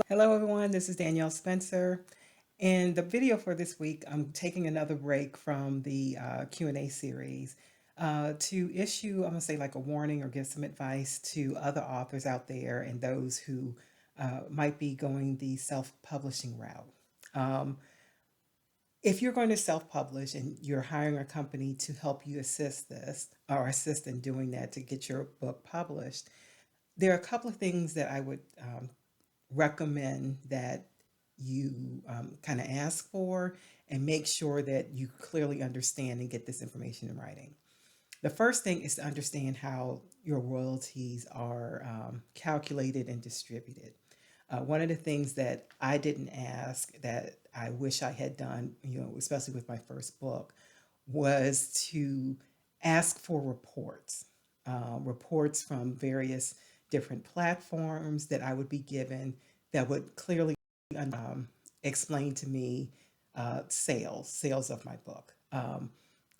Hello, everyone. This is Danielle Spencer. And the video for this week, I'm taking another break from the Q&A series to issue, I'm going to say like a warning or give some advice to other authors out there and those who might be going the self-publishing route. Um, if you're going to self-publish and you're hiring a company to help you assist this or assist in doing that to get your book published, there are a couple of things that I would recommend that you kind of ask for and make sure that you clearly understand and get this information in writing. The first thing is to understand how your royalties are calculated and distributed. One of the things that I didn't ask that I wish I had done, especially with my first book, was to ask for reports, reports from various different platforms that I would be given that would clearly explain to me sales of my book.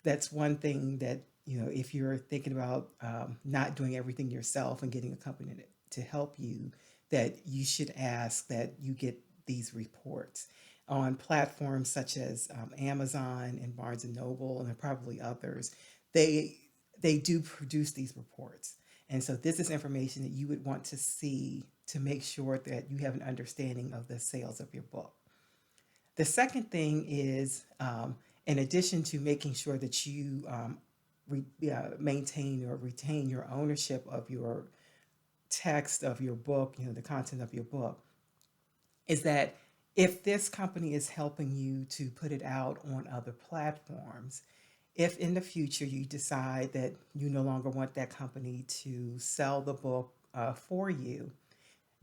That's one thing that, if you're thinking about not doing everything yourself and getting a company to help you, that you should ask that you get these reports on platforms such as Amazon and Barnes and Noble and probably others. They they do produce these reports, and so this is information that you would want to see to make sure that you have an understanding of the sales of your book. The second thing is, in addition to making sure that you maintain or retain your ownership of your text of your book, the content of your book, is that if this company is helping you to put it out on other platforms, if in the future you decide that you no longer want that company to sell the book for you,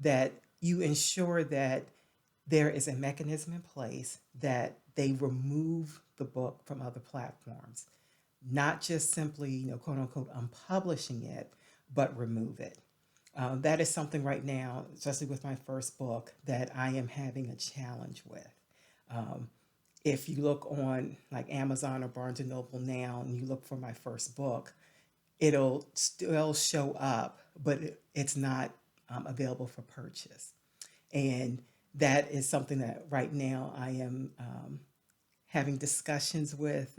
that you ensure that there is a mechanism in place that they remove the book from other platforms, not just simply, quote unquote, unpublishing it, but remove it. That is something right now, especially with my first book, that I am having a challenge with. Um, if you look on like Amazon or Barnes and Noble now and you look for my first book, it'll still show up, but it's not available for purchase. And that is something that right now I am having discussions with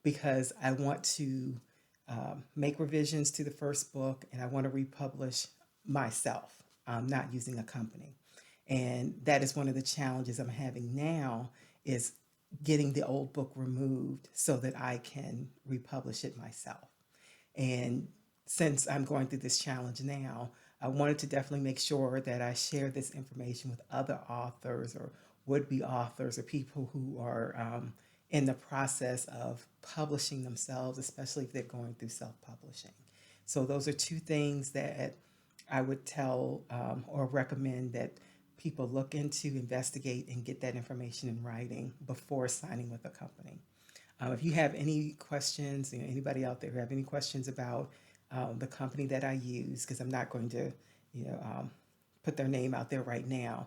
because I want to make revisions to the first book and I want to republish myself, not using a company. And that is one of the challenges I'm having now is getting the old book removed so that I can republish it myself. And since I'm going through this challenge now, I wanted to definitely make sure that I share this information with other authors or would-be authors or people who are in the process of publishing themselves, especially if they're going through self-publishing. So those are two things that I would tell or recommend that people look into, investigate, and get that information in writing before signing with a company. If you have any questions, anybody out there who have any questions about the company that I use, because I'm not going to, you know, um, put their name out there right now,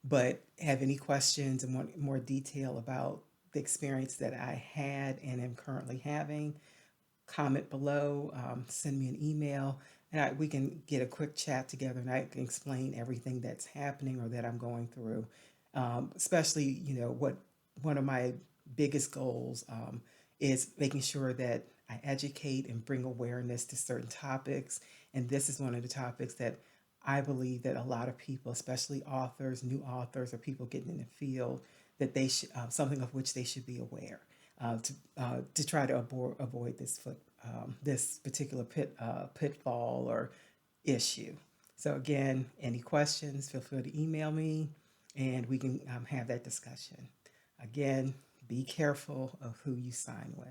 but have any questions and want more detail about the experience that I had and am currently having, comment below, send me an email, and we can get a quick chat together and I can explain everything that's happening or that I'm going through. Especially, what one of my biggest goals is making sure that I educate and bring awareness to certain topics. And this is one of the topics that I believe that a lot of people, especially authors, new authors, or people getting in the field, that they should something of which they should be aware to try to avoid this particular pitfall or issue. So again, any questions, feel free to email me, and we can have that discussion. Again, be careful of who you sign with.